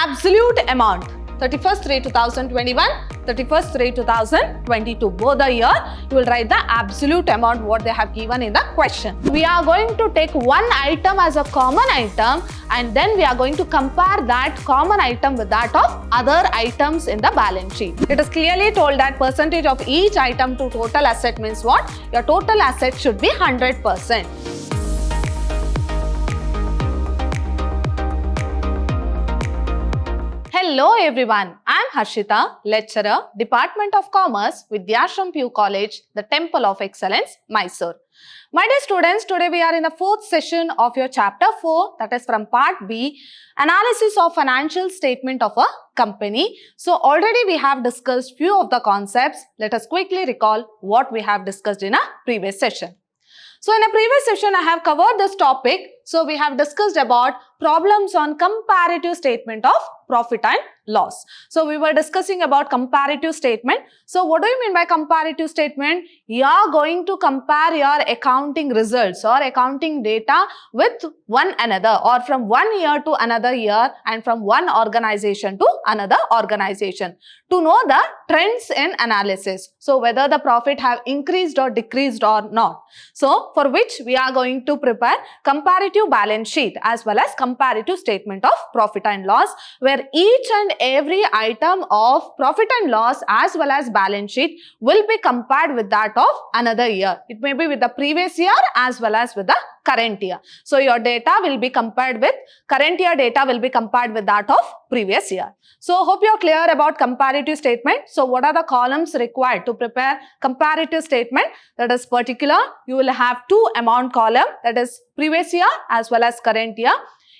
absolute amount. 31st-3-2021, 31st-3-2022. Both the year, you will write the absolute amount what they have given in the question. We are going to take one item as a common item and then we are going to compare that common item with that of other items in the balance sheet. It is clearly told that percentage of each item to total asset means what? Your total asset should be 100%. Hello everyone, I am Harshita, lecturer, Department of Commerce, Vidhyaashram PU College, the Temple of Excellence, Mysuru. My dear students, today we are in the fourth session of your chapter 4, that is from part B, analysis of financial statement of a company. So already we have discussed few of the concepts. Let us quickly recall what we have discussed in a previous session. So in a previous session, I have covered this topic. So we have discussed about problems on comparative statement of profit and loss. So we were discussing about comparative statement. So what do you mean by comparative statement? You are going to compare your accounting results or accounting data with one another or from one year to another year and from one organization to another organization to know the trends in analysis. So whether the profit have increased or decreased or not. So for which we are going to prepare comparative balance sheet as well as comparative statement of profit and loss, where each and every item of profit and loss as well as balance sheet will be compared with that of another year. It may be with the previous year as well as with the current year. So your data will be compared with current year data will be compared with that of previous year. So hope you are clear about comparative statement. So what are the columns required to prepare comparative statement? That is particular, you will have two amount column, that is previous year as well as current year.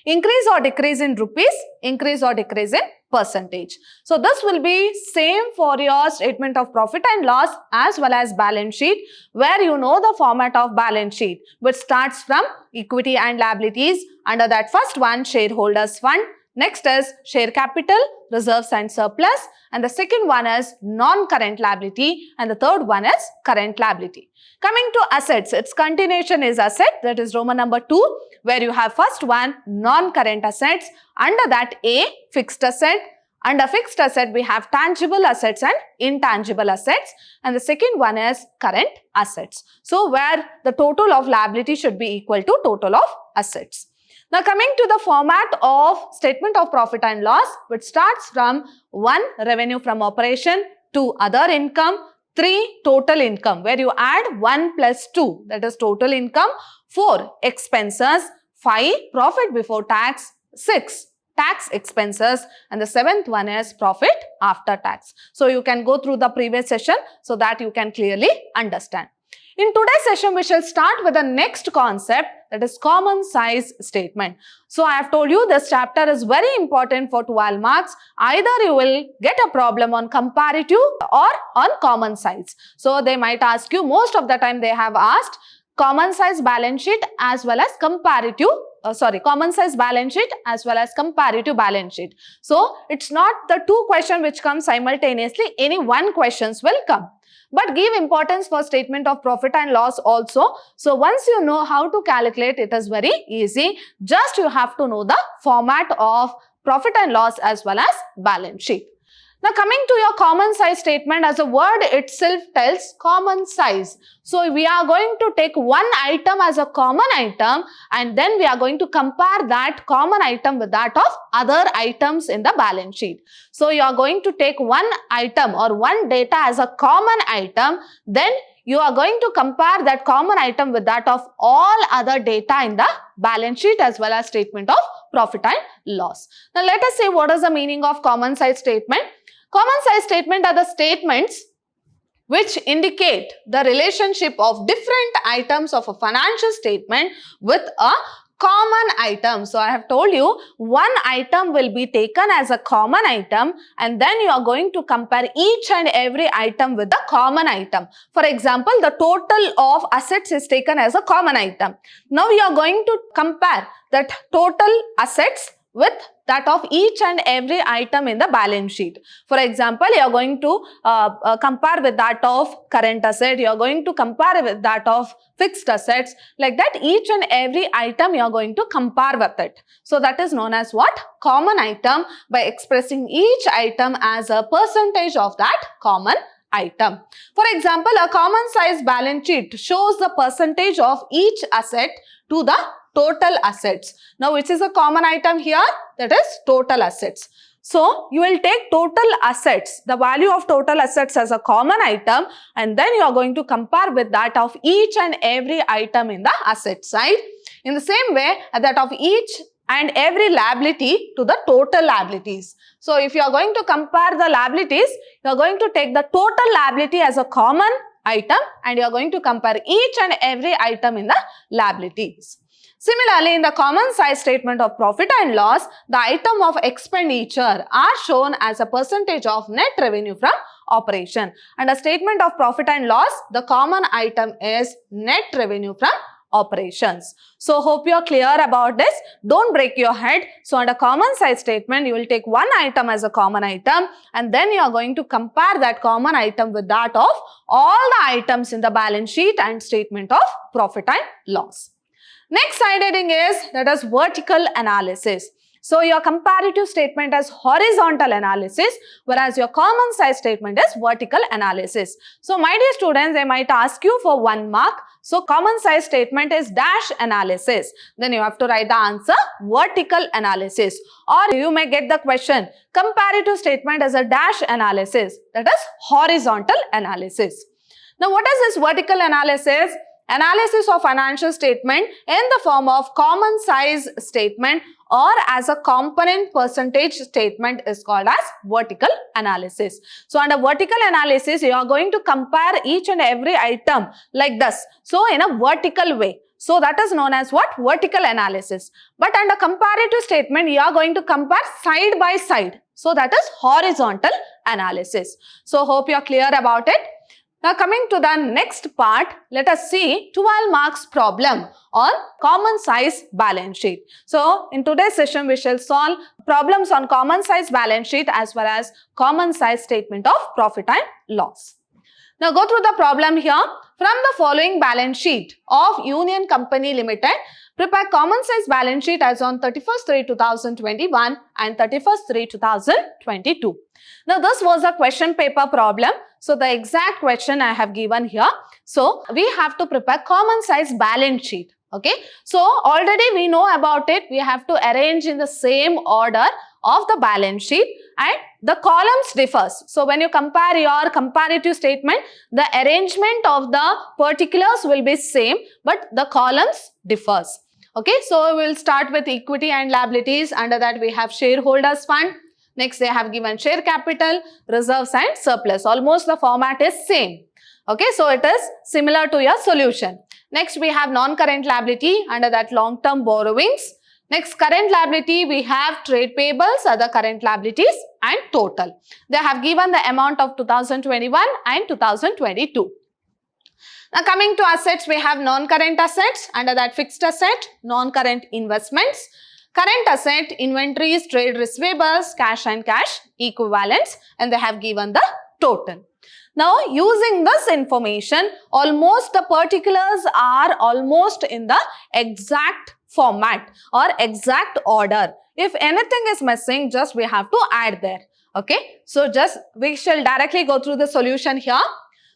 Increase or decrease in rupees, increase or decrease in percentage. So this will be same for your statement of profit and loss as well as balance sheet, where you know the format of balance sheet, which starts from equity and liabilities. Under that first one, shareholders fund. Next is share capital, reserves and surplus. And the second one is non-current liability. And the third one is current liability. Coming to assets, its continuation is asset, that is Roman number 2, where you have first one non-current assets. Under that A, fixed asset. Under fixed asset, we have tangible assets and intangible assets. And the second one is current assets. So where the total of liability should be equal to total of assets. Now coming to the format of statement of profit and loss, which starts from 1, revenue from operation, 2, other income, 3, total income, where you add 1 plus 2, that is total income, 4, expenses, 5, profit before tax, 6, tax expenses, and the 7th one is profit after tax. So you can go through the previous session so that you can clearly understand. In today's session, we shall start with the next concept, that is common size statement. So I have told you this chapter is very important for 12 marks. Either you will get a problem on comparative or on common size. So they might ask you, most of the time they have asked common size balance sheet as well as comparative common size balance sheet as well as comparative balance sheet. So it's not the two questions which come simultaneously, any one questions will come. But give importance for statement of profit and loss also. So once you know how to calculate, it is very easy. Just you have to know the format of profit and loss as well as balance sheet. Now coming to your common size statement, as a word itself tells common size. So we are going to take one item as a common item and then we are going to compare that common item with that of other items in the balance sheet. So you are going to take one item or one data as a common item, then you are going to compare that common item with that of all other data in the balance sheet as well as statement of profit and loss. Now let us see what is the meaning of common size statement. Common size statement are the statements which indicate the relationship of different items of a financial statement with a common item. So I have told you one item will be taken as a common item and then you are going to compare each and every item with the common item. For example, the total of assets is taken as a common item. Now you are going to compare that total assets with that of each and every item in the balance sheet. For example, you are going to compare with that of current asset, you are going to compare with that of fixed assets, like that each and every item you are going to compare with it. So that is known as what? Common item, by expressing each item as a percentage of that common item. For example, a common size balance sheet shows the percentage of each asset to the total assets. Now, which is a common item here? That is total assets. So, you will take total assets, the value of total assets as a common item, and then you are going to compare with that of each and every item in the asset side. In the same way, that of each and every liability to the total liabilities. So, if you are going to compare the liabilities, you are going to take the total liability as a common item and you are going to compare each and every item in the liabilities. Similarly, in the common size statement of profit and loss, the item of expenditure are shown as a percentage of net revenue from operation. And a statement of profit and loss, the common item is net revenue from operations. So, hope you are clear about this. Don't break your head. So, under common size statement, you will take one item as a common item and then you are going to compare that common item with that of all the items in the balance sheet and statement of profit and loss. Next side heading is, that is vertical analysis. So, your comparative statement is horizontal analysis, whereas your common size statement is vertical analysis. So, my dear students, they might ask you for 1 mark. So, common size statement is dash analysis. Then you have to write the answer vertical analysis. Or you may get the question, comparative statement is a dash analysis, that is horizontal analysis. Now, what is this vertical analysis? Analysis of financial statement in the form of common size statement or as a component percentage statement is called as vertical analysis. So, under vertical analysis, you are going to compare each and every item like this. So, in a vertical way. So, that is known as what? Vertical analysis. But under comparative statement, you are going to compare side by side. So, that is horizontal analysis. So, hope you are clear about it. Now, coming to the next part, let us see 12 marks problem on common size balance sheet. So, in today's session, we shall solve problems on common size balance sheet as well as common size statement of profit and loss. Now, go through the problem here. From the following balance sheet of Union Company Limited, prepare common size balance sheet as on 31st/3/2021 and 31st/3/2022. Now, this was a question paper problem. So, the exact question I have given here. So, we have to prepare common size balance sheet. Okay. So, already we know about it. We have to arrange in the same order of the balance sheet and the columns differs. So, when you compare your comparative statement, the arrangement of the particulars will be same, but the columns differs. Okay. So, we will start with equity and liabilities. Under that, we have shareholders fund. Next, they have given share capital, reserves and surplus. Almost the format is same. Okay, so it is similar to your solution. Next, we have non-current liability. Under that, long-term borrowings. Next, current liability, we have trade payables, other current liabilities and total. They have given the amount of 2021 and 2022. Now, coming to assets, we have non-current assets. Under that, fixed asset, non-current investments. Current asset, inventories, trade receivables, cash and cash equivalents, and they have given the total. Now, using this information, almost the particulars are almost in the exact format or exact order. If anything is missing, just we have to add there. Okay. So, just we shall directly go through the solution here.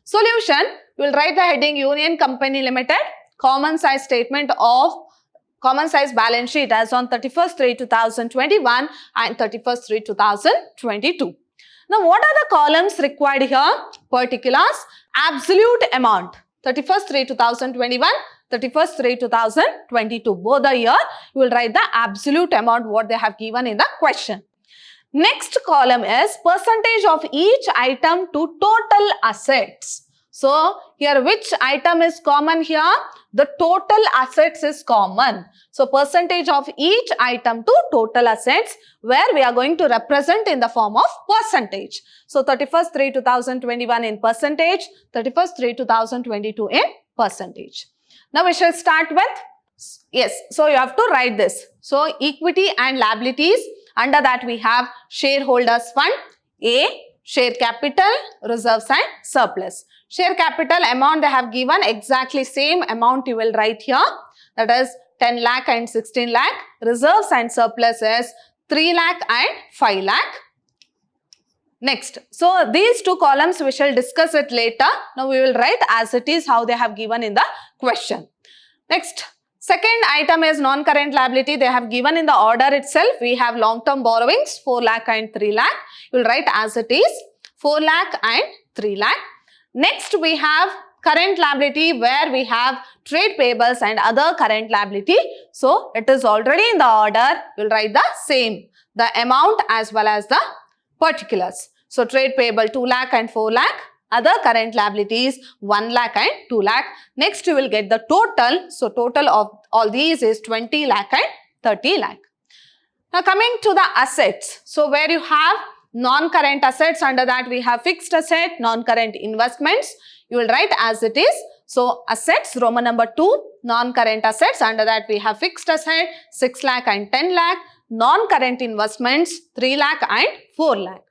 Solution, we will write the heading Union Company Limited, common size statement of common size balance sheet as on 31st/3/2021 and 31st/3/2022. Now, what are the columns required here? Particulars, absolute amount, 31st/3/2021, 31st/3/2022. Both the year, you will write the absolute amount what they have given in the question. Next column is percentage of each item to total assets. So, here which item is common here? The total assets is common. So, percentage of each item to total assets where we are going to represent in the form of percentage. So, 31st/3/2021 in percentage, 31st/3/2022 in percentage. Now, we shall start with, yes, so you have to write this. So, equity and liabilities. Under that we have shareholders fund, A, share capital, reserves and surplus. Share capital amount they have given exactly same amount you will write here, that is 10 lakh and 16 lakh. Reserves and surplus is 3 lakh and 5 lakh. Next, so these two columns we shall discuss it later. Now we will write as it is how they have given in the question. Next, second item is non-current liability. They have given in the order itself. We have long-term borrowings 4 lakh and 3 lakh. You will write as it is 4 lakh and 3 lakh. Next we have current liability where we have trade payables and other current liability. So it is already in the order. You will write the same, the amount as well as the particulars. So trade payable 2 lakh and 4 lakh. Other current liabilities 1 lakh and 2 lakh. Next you will get the total. So total of all these is 20 lakh and 30 lakh. Now coming to the assets. So where you have non-current assets, under that we have fixed asset, non-current investments. You will write as it is. So assets Roman number 2, non-current assets, under that we have fixed asset 6 lakh and 10 lakh. Non-current investments 3 lakh and 4 lakh.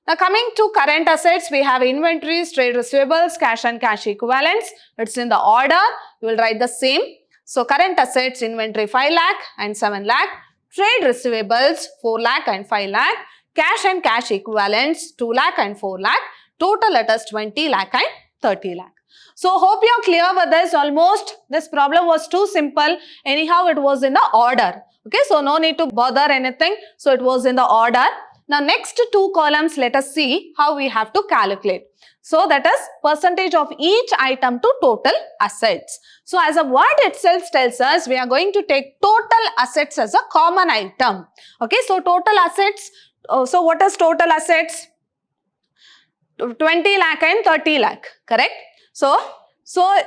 Now coming to current assets, we have inventories, trade receivables, cash and cash equivalents. It's in the order. You will write the same. So current assets, inventory 5 lakh and 7 lakh. Trade receivables 4 lakh and 5 lakh. Cash and cash equivalents 2 lakh and 4 lakh. Total it is 20 lakh and 30 lakh. So hope you are clear with this. Almost this problem was too simple. Anyhow it was in the order. Okay, so no need to bother anything. So it was in the order. Now next two columns, let us see how we have to calculate. So that is percentage of each item to total assets. So as a word itself tells us, we are going to take total assets as a common item. Okay, so total assets, so what is total assets? 20 lakh and 30 lakh, correct? So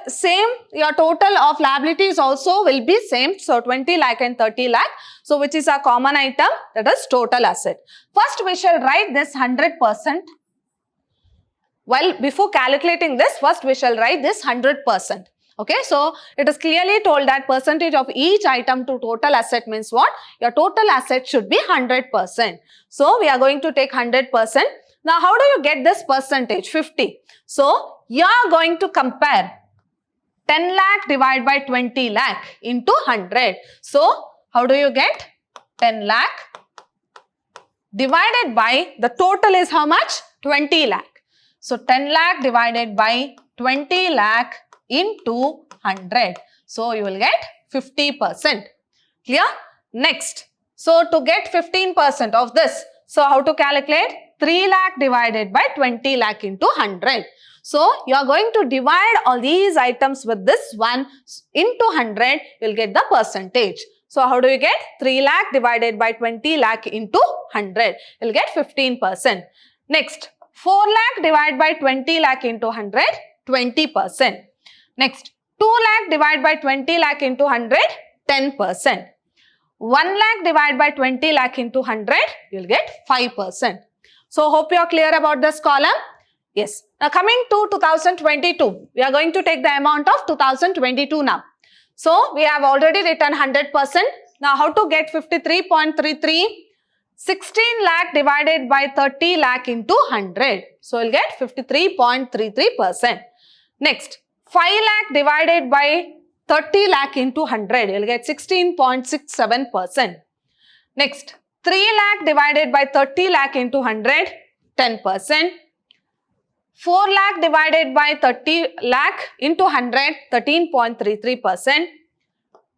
same, your total of liabilities also will be same. So 20 lakh and 30 lakh. So which is a common item, that is total asset. First we shall write this 100%. Well, before calculating this, first we shall write this 100%. Okay, so it is clearly told that percentage of each item to total asset means what? Your total asset should be 100%. So we are going to take 100%. Now how do you get this percentage? 50. So you are going to compare 10 lakh divided by 20 lakh into 100. So how do you get 10 lakh divided by the total is how much? 20 lakh. So 10 lakh divided by 20 lakh into 100. So you will get 50%. Clear? Next. So to get 15% of this, so how to calculate? 3 lakh divided by 20 lakh into 100. So you are going to divide all these items with this one into 100. You will get the percentage. So how do you get? 3 lakh divided by 20 lakh into 100. You will get 15%. Next, 4 lakh divided by 20 lakh into 100, 20%. Next, 2 lakh divided by 20 lakh into 100, 10%. 1 lakh divided by 20 lakh into 100, you will get 5%. So hope you are clear about this column. Yes. Now coming to 2022, we are going to take the amount of 2022 now. So we have already written 100%. Now how to get 53.33? 16 lakh divided by 30 lakh into 100. So you'll get 53.33%. Next, 5 lakh divided by 30 lakh into 100. You'll get 16.67%. Next, 3 lakh divided by 30 lakh into 100, 10%. 4 lakh divided by 30 lakh into 100, 13.33%.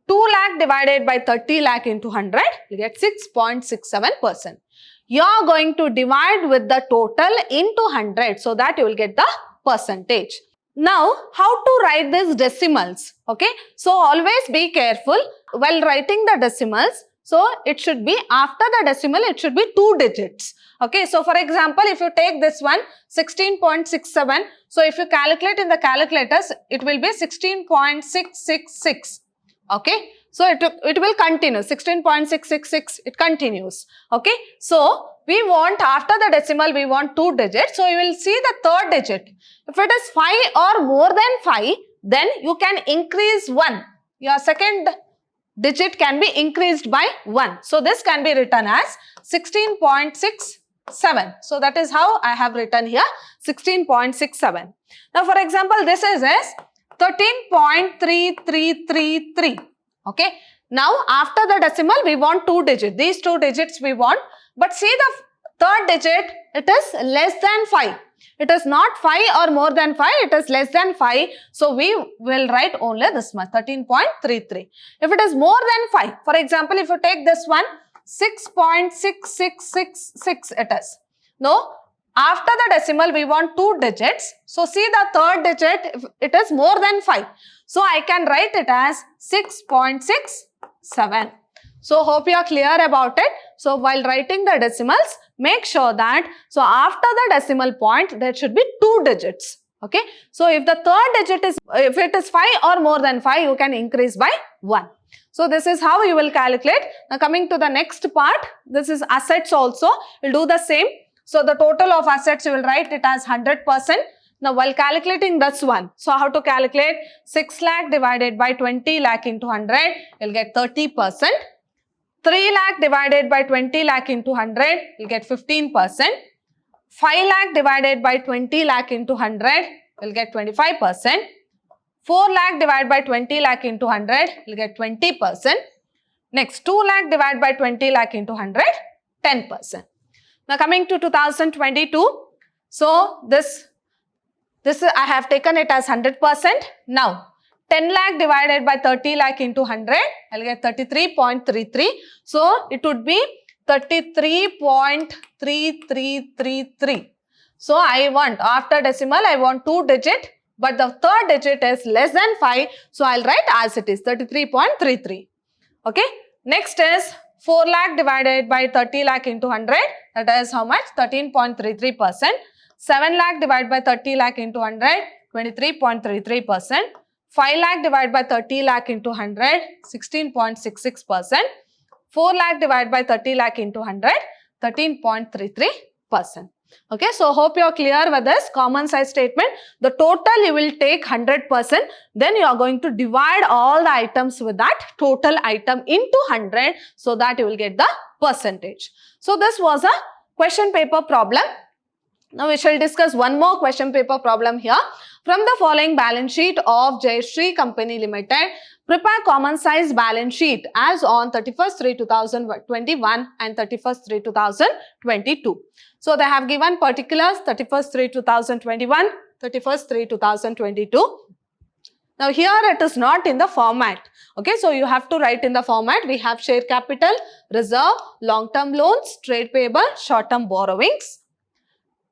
2 lakh divided by 30 lakh into 100, you get 6.67%. You are going to divide with the total into 100 so that you will get the percentage. Now, how to write these decimals? Okay, so always be careful while writing the decimals. So it should be after the decimal, it should be 2 digits. Okay, so for example, if you take this one 16.67, so if you calculate in the calculators, it will be 16.666. Okay, so it will continue 16.666, it continues. Okay, so we want after the decimal we want 2 digits, so you will see the third digit. If it is 5 or more than 5, then you can increase 1. Your second digit can be increased by 1. So this can be written as 16.67. So that is how I have written here 16.67. Now for example, this is as 13.3333. Okay. Now after the decimal we want 2 digits. These 2 digits we want. But see the third digit, it is less than 5. It is not 5 or more than 5, it is less than 5. So we will write only this much, 13.33. If it is more than 5, for example, if you take this one, 6.6666 it is. No, after the decimal we want 2 digits. So see the third digit, if it is more than 5. So I can write it as 6.67. So hope you are clear about it. So while writing the decimals, make sure that, so after the decimal point, there should be 2 digits. Okay. So if the third digit is, if it is 5 or more than 5, you can increase by 1. So this is how you will calculate. Now coming to the next part, this is assets also. We'll do the same. So the total of assets, you will write it as 100%. Now while calculating this one, so how to calculate? 6 lakh divided by 20 lakh into 100, you'll get 30%. 3 lakh divided by 20 lakh into 100, you'll get 15%. 5 lakh divided by 20 lakh into 100, you'll get 25%. 4 lakh divided by 20 lakh into 100, you'll get 20%. Next, 2 lakh divided by 20 lakh into 100, 10%. Now coming to 2022, so this I have taken it as 100%. Now, 10 lakh divided by 30 lakh into 100, I'll get 33.33. So it would be 33.3333. So I want, after decimal, I want 2 digit, but the third digit is less than 5. So I'll write as it is 33.33. Okay. Next is 4 lakh divided by 30 lakh into 100. That is how much? 13.33%. 7 lakh divided by 30 lakh into 100, 23.33%. 5 lakh divided by 30 lakh into 100, 16.66%. 4 lakh divided by 30 lakh into 100, 13.33%. Okay, so hope you are clear with this common size statement. The total you will take 100%. Then you are going to divide all the items with that total item into 100 so that you will get the percentage. So this was a question paper problem. Now we shall discuss one more question paper problem here. From the following balance sheet of Jayashree Company Limited, prepare common size balance sheet as on 31st/3/2021 and 31st/3/2022. So they have given particulars 31st/3/2021, 31st/3/2022. Now here it is not in the format. Okay, so you have to write in the format. We have share capital, reserve, long-term loans, trade payable, short-term borrowings.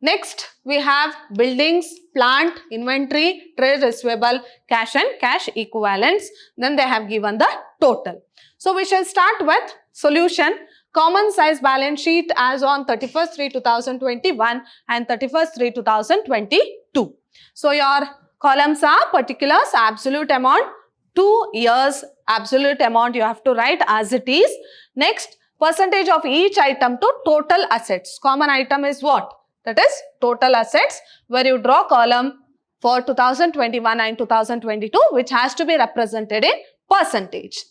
Next, we have buildings, plant, inventory, trade receivable, cash and cash equivalents. Then they have given the total. So we shall start with solution. Common size balance sheet as on 31st/3/2021 and 31st/3/2022. So your columns are particulars, absolute amount, 2 years, absolute amount you have to write as it is. Next, percentage of each item to total assets. Common item is what? That is total assets, where you draw column for 2021 and 2022, which has to be represented in percentage.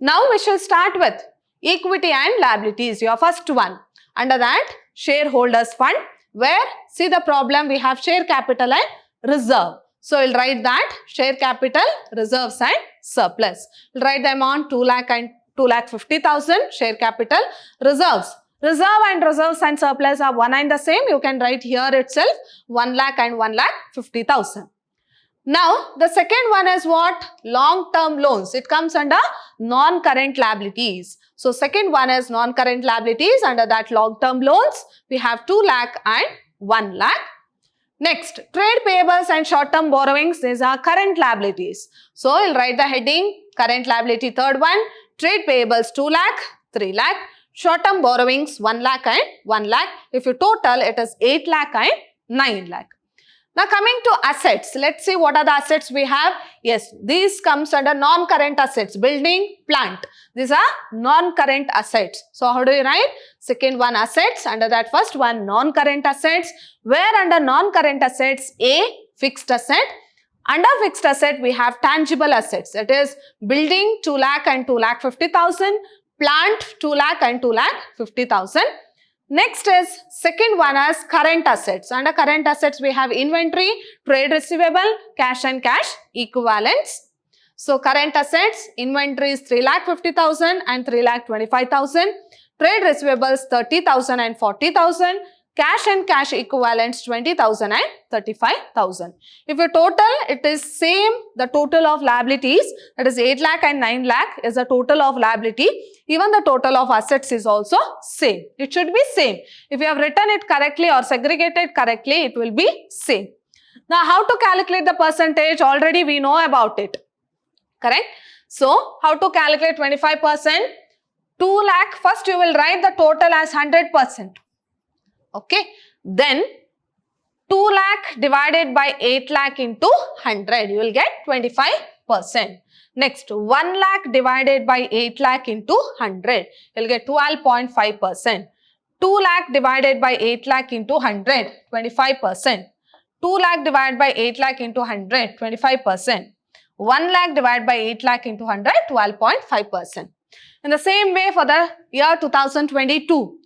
Now we shall start with equity and liabilities, your first one. Under that, shareholders fund, where, see the problem, we have share capital and reserve. So we'll write that share capital, reserves and surplus. We'll write the amount 2 lakh and 2,50,000, share capital, reserves. Reserve and reserves and surplus are one and the same. You can write here itself 1 lakh and 1,50,000. Now, the second one is what? Long-term loans. It comes under non-current liabilities. So, second one is non-current liabilities. Under that, long-term loans, we have 2 lakh and 1 lakh. Next, trade payables and short-term borrowings. These are current liabilities. So, you'll write the heading, current liability, third one. Trade payables, 2 lakh, 3 lakh. Short-term borrowings, 1 lakh and 1 lakh. If you total, it is 8 lakh and 9 lakh. Now coming to assets, let's see what are the assets we have. Yes, these comes under non-current assets, building, plant. These are non-current assets. So how do you write? Second one assets, under that first one non-current assets. Where under non-current assets, A, fixed asset, Under fixed asset, we have tangible assets. It is building 2 lakh and 2,50,000, plant 2 lakh and 2,50,000. Next is second one as current assets. Under current assets, we have inventory, trade receivable, cash and cash equivalents. So current assets, inventory is 3,50,000 and 3,25,000. Trade receivables 30,000 and 40,000. Cash and cash equivalents 20,000 and 35,000. If you total, it is same, the total of liabilities, that is 8 lakh and 9 lakh is the total of liability. Even the total of assets is also same. It should be same. If you have written it correctly or segregated correctly, it will be same. Now, how to calculate the percentage? Already we know about it. Correct? So, how to calculate 25%? 2 lakh, first you will write the total as 100%. Okay, then 2 lakh divided by 8 lakh into 100, you will get 25%. Next, 1 lakh divided by 8 lakh into 100, you will get 12.5%. 2 lakh divided by 8 lakh into 100, 25%. 2 lakh divided by 8 lakh into 100, 25%. 1 lakh divided by 8 lakh into 100, 12.5%. In the same way for the year 2022,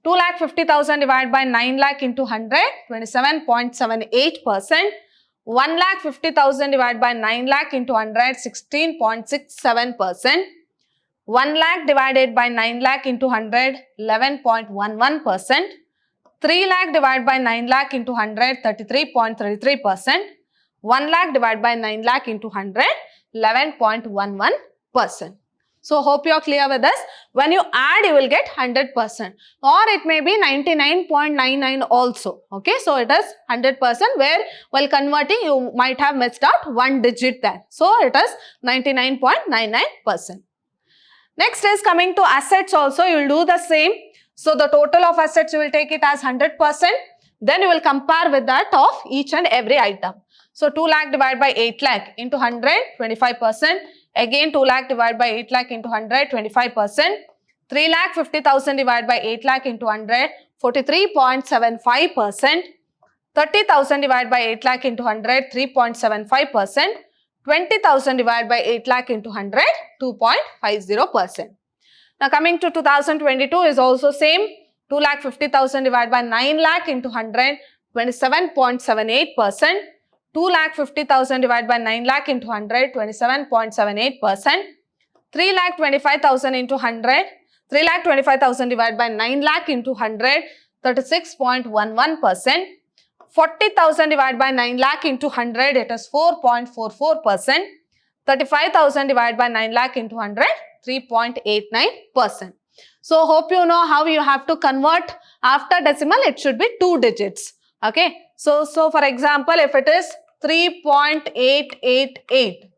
2,50,000 divided by 9 lakh into 100, 27.78%. 1,50,000 divided by 9 lakh into 100, 16.67%. 1 lakh divided by 9 lakh into 100, 11.11%. 3 lakh divided by 9 lakh into 100, 33.33%. 1 lakh divided by 9 lakh into 100, 11.11%. So, hope you are clear with this. When you add, you will get 100%, or it may be 99.99 also. Okay, so it is 100%, where while converting you might have missed out one digit there. So, it is 99.99%. Next is coming to assets also, you will do the same. So, the total of assets you will take it as 100%. Then you will compare with that of each and every item. So, 2 lakh divided by 8 lakh into 100, 25%. Again 2 lakh divided by 8 lakh into 100, 25%. 3,50,000 divided by 8 lakh into 100, 43.75%. 30,000 divided by 8 lakh into 100, 3.75%. 20,000 divided by 8 lakh into 100, 2.50%. Now coming to 2022 is also same. 2,50,000 divided by 9 lakh into 100, 27.78%. 2,50,000 divided by 9 lakh into 100, 27.78%. 3,25,000 into 100, 3,25,000 divided by 9 lakh into 100, 36.11%. 40,000 divided by 9 lakh into 100, it is 4.44%. 35,000 divided by 9 lakh into 100, 3.89%. So, hope you know how you have to convert. After decimal, it should be 2 digits. Okay. So for example, if it is 3.888.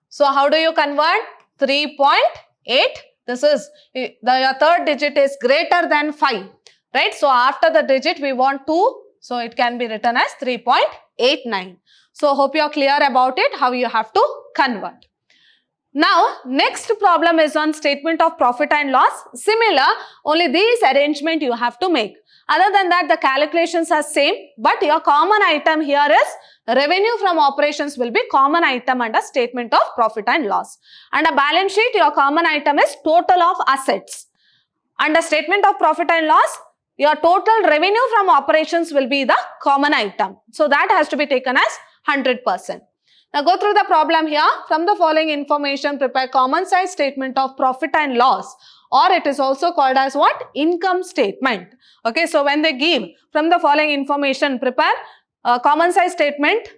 So, how do you convert? 3.8. This is, the third digit is greater than 5. Right. So, after the digit, we want 2. So, it can be written as 3.89. So, hope you are clear about it, how you have to convert. Now, next problem is on statement of profit and loss. Similar, only these arrangement you have to make. Other than that, the calculations are same, but your common item here is revenue from operations will be common item under statement of profit and loss. Under balance sheet, your common item is total of assets. Under statement of profit and loss, your total revenue from operations will be the common item. So, that has to be taken as 100%. Now, go through the problem here. From the following information, prepare common size statement of profit and loss, or it is also called as what? Income statement. Okay, so when they give from the following information, prepare a common size statement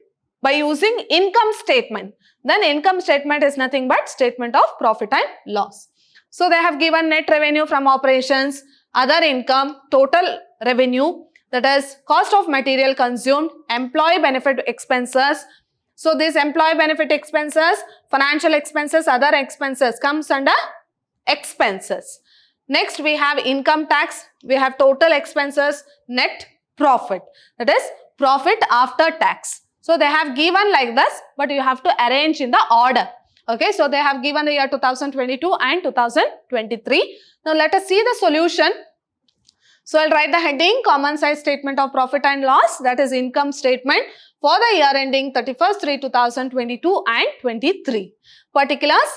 by using income statement. Then income statement is nothing but statement of profit and loss. So, they have given net revenue from operations, other income, total revenue, that is cost of material consumed, employee benefit expenses. So, these employee benefit expenses, financial expenses, other expenses comes under expenses. Next, we have income tax, we have total expenses, net profit, that is profit after tax. So, they have given like this, but you have to arrange in the order. Okay, so they have given the year 2022 and 2023. Now, let us see the solution. So I'll write the heading common size statement of profit and loss, that is income statement for the year ending 31st-3/2022 and 23. Particulars,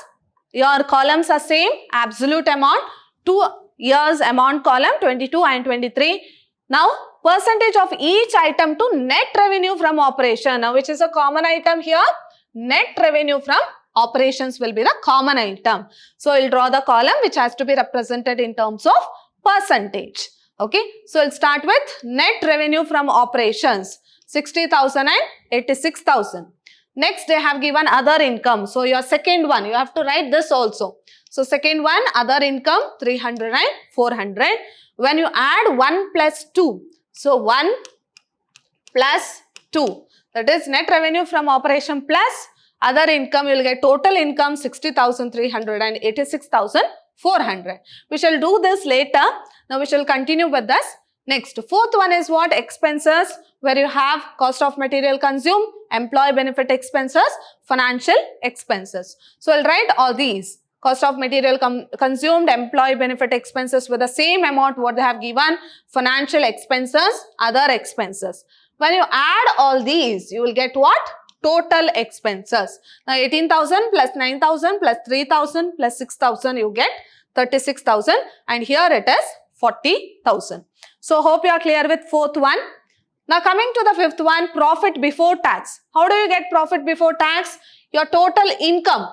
your columns are same, absolute amount, 2 years amount column 22 and 23. Now percentage of each item to net revenue from operation. Now which is a common item here? Net revenue from operations will be the common item. So I'll draw the column which has to be represented in terms of percentage. Okay, so I'll start with net revenue from operations, 60,000 and 86,000. Next they have given other income. So your second one, you have to write this also. So second one, other income 300 and 400. When you add 1 plus 2, so 1 plus 2, that is net revenue from operation plus other income, you will get total income 60,300 and 86,400. We shall do this later. Now we shall continue with this. Next, fourth one is what? Expenses, where you have cost of material consumed, employee benefit expenses, financial expenses. So I'll write all these. Cost of material consumed, employee benefit expenses with the same amount what they have given, financial expenses, other expenses. When you add all these, you will get what? Total expenses. Now 18,000 plus 9,000 plus 3,000 plus 6,000, you get 36,000, and here it is 40,000. So hope you are clear with fourth one. Now coming to the fifth one, profit before tax. How do you get profit before tax? Your total income.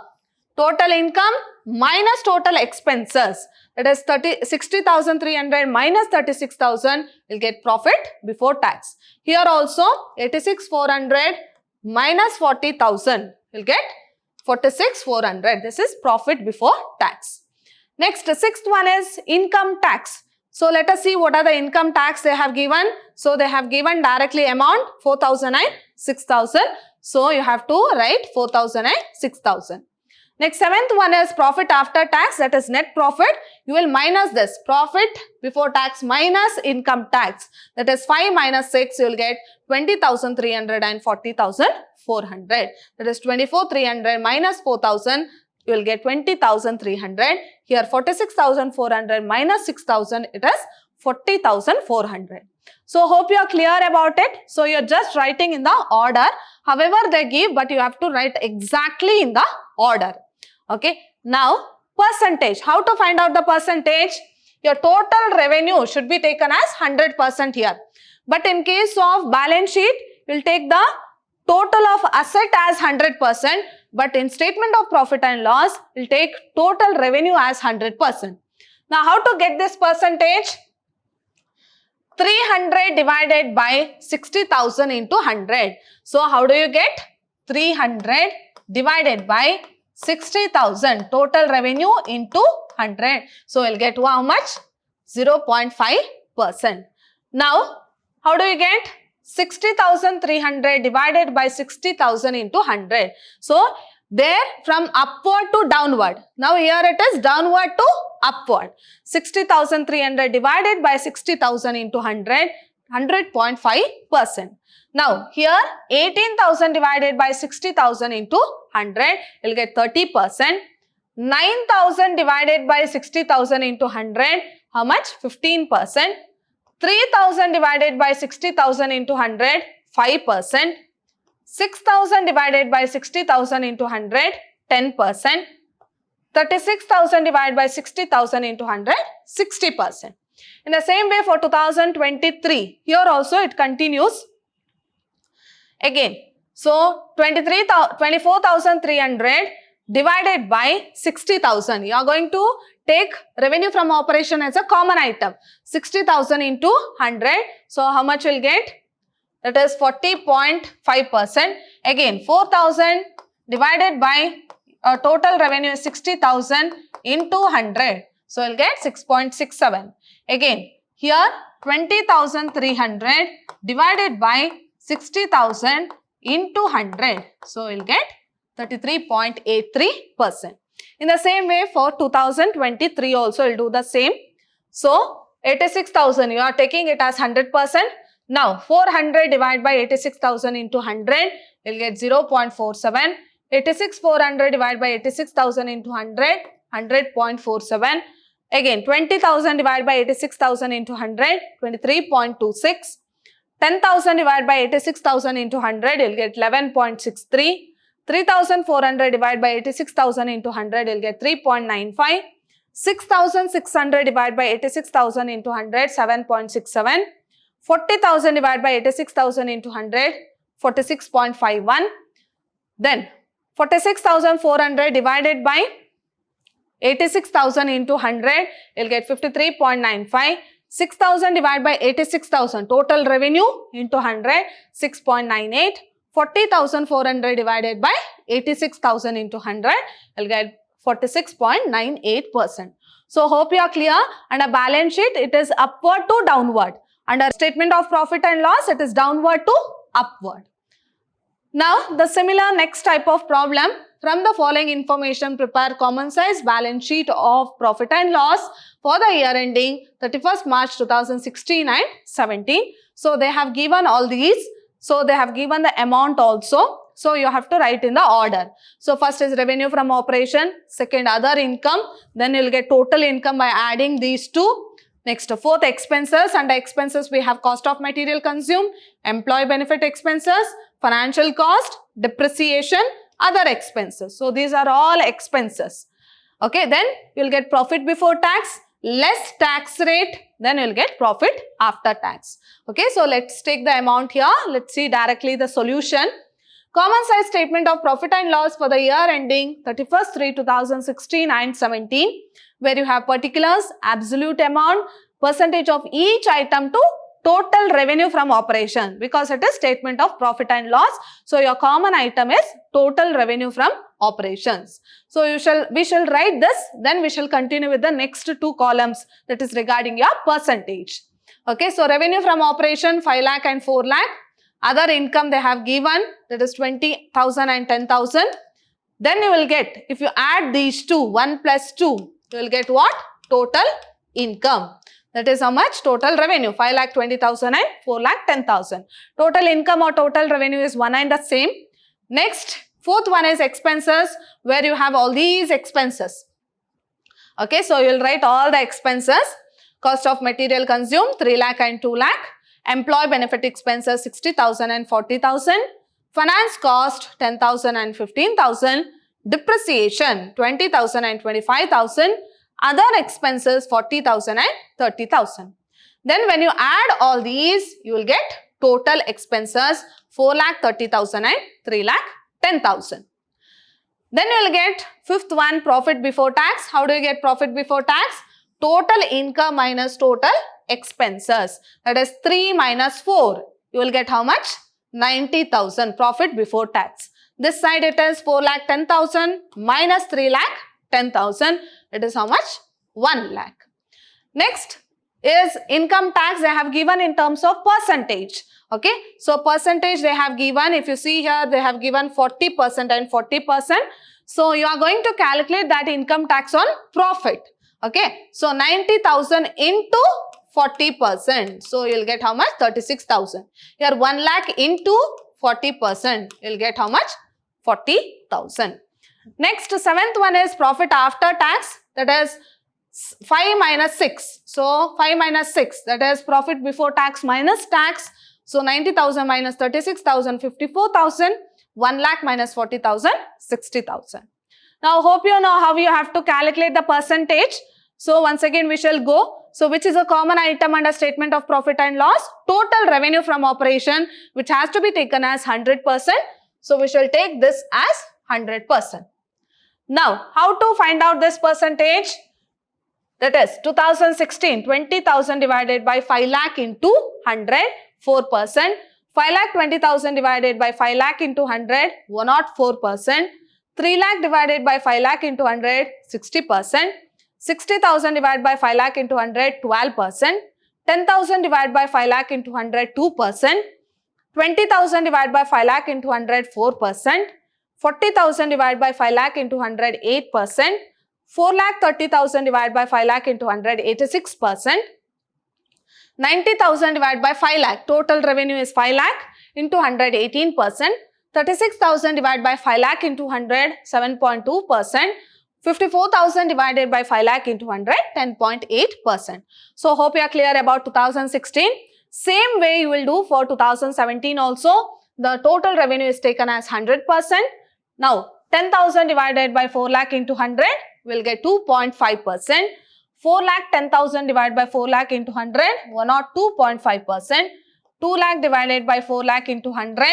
Total income minus total expenses, that is 60,300 minus 36,000, will get profit before tax. Here also 86,400 minus 40,000, will get 46,400. This is profit before tax. Next, sixth one is income tax. So let us see what are the income tax they have given. So they have given directly amount 4,000 and 6,000. So you have to write 4,000 and 6,000. Next, seventh one is profit after tax, that is net profit. You will minus this, profit before tax minus income tax, that is 5 minus 6, you will get 20,300 and 40,400. That is 24,300 minus 4,000, you will get 20,300. Here 46,400 minus 6,000, it is 40,400. So hope you are clear about it. So you are just writing in the order, however they give, but you have to write exactly in the order. Okay. Now percentage. How to find out the percentage? Your total revenue should be taken as 100% here. But in case of balance sheet, you will take the total of asset as 100%. But in statement of profit and loss, you will take total revenue as 100%. Now how to get this percentage? 300 divided by 60,000 into 100. So how do you get? 300 divided by 60,000 total revenue into 100. So we'll get how much? 0.5%. Now how do you get? 60,300 divided by 60,000 into 100. So there from upward to downward. Now here it is downward to upward. 60,300 divided by 60,000 into 100, 100.5%. Now here 18,000 divided by 60,000 into 100, you will get 30%. 9,000 divided by 60,000 into 100, how much? 15%. 3,000 divided by 60,000 into 100, 5%. 6,000 divided by 60,000 into 100, 10%. 36,000 divided by 60,000 into 100, 60%. In the same way for 2023, here also it continues. Again, so 24,300 divided by 60,000. You are going to take revenue from operation as a common item. 60,000 into 100. So how much will get? That is 40.5%. Again, 4,000 divided by total revenue is 60,000 into 100. So we'll get 6.67. Again, here 20,300 divided by 60,000 into 100. So we'll get 33.83%. In the same way for 2023 also we'll do the same. So 86,000 you are taking it as 100%. Now 400 divided by 86,000 into 100 we'll get 0.47. 86,400 divided by 86,000 into 100, 100.47. Again, 20,000 divided by 86,000 into 100, 23.26. 10,000 divided by 86,000 into 100, you'll get 11.63. 3,400 divided by 86,000 into 100, you'll get 3.95. 6,600 divided by 86,000 into 100, 7.67. 40,000 divided by 86,000 into 100, 46.51. Then 46,400 divided by 86,000 into 100, you'll get 53.95. 6,000 divided by 86,000, total revenue into 100, 6.98. 40,400 divided by 86,000 into 100, you'll get 46.98%. So, hope you are clear. Under balance sheet, it is upward to downward. Under statement of profit and loss, it is downward to upward. Now, the similar next type of problem. From the following information, prepare common size balance sheet of profit and loss for the year ending 31st March 2016 and 17. So, they have given all these. So, they have given the amount also. So, you have to write in the order. So, first is revenue from operation, second other income, then you will get total income by adding these two. Next, fourth expenses. Under expenses, we have cost of material consumed, employee benefit expenses, financial cost, depreciation, other expenses. So, these are all expenses. Okay, then you will get profit before tax, less tax rate, then you will get profit after tax. Okay, so let's take the amount here. Let's see directly the solution. Common size statement of profit and loss for the year ending 31st/3/2016 and 17, where you have particulars, absolute amount, percentage of each item to total revenue from operation, because it is statement of profit and loss. So, your common item is total revenue from operations. So, we shall write this, then we shall continue with the next two columns, that is regarding your percentage. Okay, so revenue from operation 5 lakh and 4 lakh. Other income they have given, that is 20,000 and 10,000. Then you will get, if you add these two, 1 plus 2, you will get what? Total income. That is how much? Total revenue, 5 lakh 20,000 and 4 lakh 10,000. Total income or total revenue is one and the same. Next, fourth one is expenses, where you have all these expenses. Okay, so you will write all the expenses. Cost of material consumed, 3 lakh and 2 lakh. Employee benefit expenses, 60,000 and 40,000. Finance cost, 10,000 and 15,000. Depreciation, 20,000 and 25,000. Other expenses, 40,000 and 30,000. Then when you add all these, you will get total expenses, 4 lakh 30,000 and 3 lakh 10,000. Then you will get fifth one, profit before tax. How do you get profit before tax? Total income minus total expenses. That is 3 minus 4. You will get how much? 90,000 profit before tax. This side it is 4 lakh 10,000 minus 3 lakh 10,000. It is how much? 1 lakh. Next is income tax. They have given in terms of percentage. Okay. So, percentage they have given. If you see here, they have given 40% and 40%. So, you are going to calculate that income tax on profit. Okay. So, 90,000 into 40%. So, you will get how much? 36,000. Here 1 lakh into 40%. You will get how much? 40,000. Next, seventh one is profit after tax. That is 5 minus 6. So, 5 minus 6. That is profit before tax minus tax. So, 90,000 minus 36,000, 54,000. 1 lakh minus 40,000, 60,000. Now, hope you know how you have to calculate the percentage. So, once again we shall go. So, which is a common item under statement of profit and loss? Total revenue from operation, which has to be taken as 100%. So, we shall take this as 100%. Now, how to find out this percentage? That is 2016, 20,000 divided by 5 lakh into 100, 4%. 5 lakh 20,000 divided by 5 lakh into 100, 104%. 3 lakh divided by 5 lakh into 100, 60%. 60,000 divided by 5 lakh into 100, 12%. 10,000 divided by 5 lakh into 100, 2%. 20,000 divided by 5 lakh into 100, 4%. 40,000 divided by 5 lakh into 100, 8%. 4 lakh 30,000 divided by 5 lakh into 100, 86%. 90,000 divided by 5 lakh, total revenue is 5 lakh into 100, 18%. 36,000 divided by 5 lakh into 100, 7.2%. 54,000 divided by 5 lakh into 100, 10.8%. So hope you are clear about 2016. Same way you will do for 2017 also. The total revenue is taken as 100%. Now 10,000 divided by 4 lakh into 100 will get 2.5%. 4 lakh 10,000 divided by 4 lakh into 100, 102.5%. 2 lakh divided by 4 lakh into 100,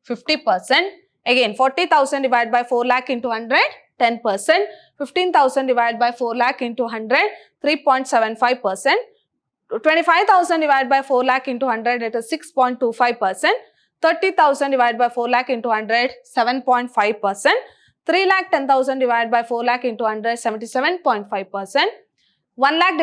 50%. Again 40,000 divided by 4 lakh into 100, 10%. 15,000 divided by 4 lakh into 100, 3.75%. 25,000 divided by 4 lakh into 100, it is 6.25%. 30,000 divided by 4 lakh into 100, 7.5%. 3 lakh 10,000 divided by 4 lakh into 100, 77.5%. 1 lakh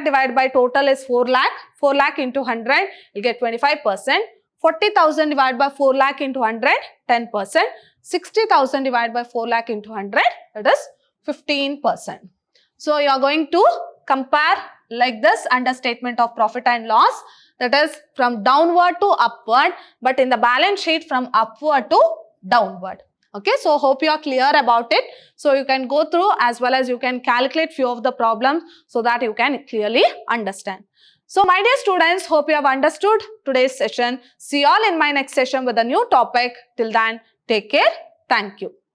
divided by total is 4 lakh. 4 lakh into 100, you get 25%. 40,000 divided by 4 lakh into 100, 10%. 60,000 divided by 4 lakh into 100, that is 15%. So you are going to compare like this under statement of profit and loss, that is from downward to upward, but in the balance sheet from upward to downward. Okay, so hope you are clear about it. So you can go through as well as you can calculate few of the problems so that you can clearly understand. So my dear students, hope you have understood today's session. See you all in my next session with a new topic. Till then, take care. Thank you.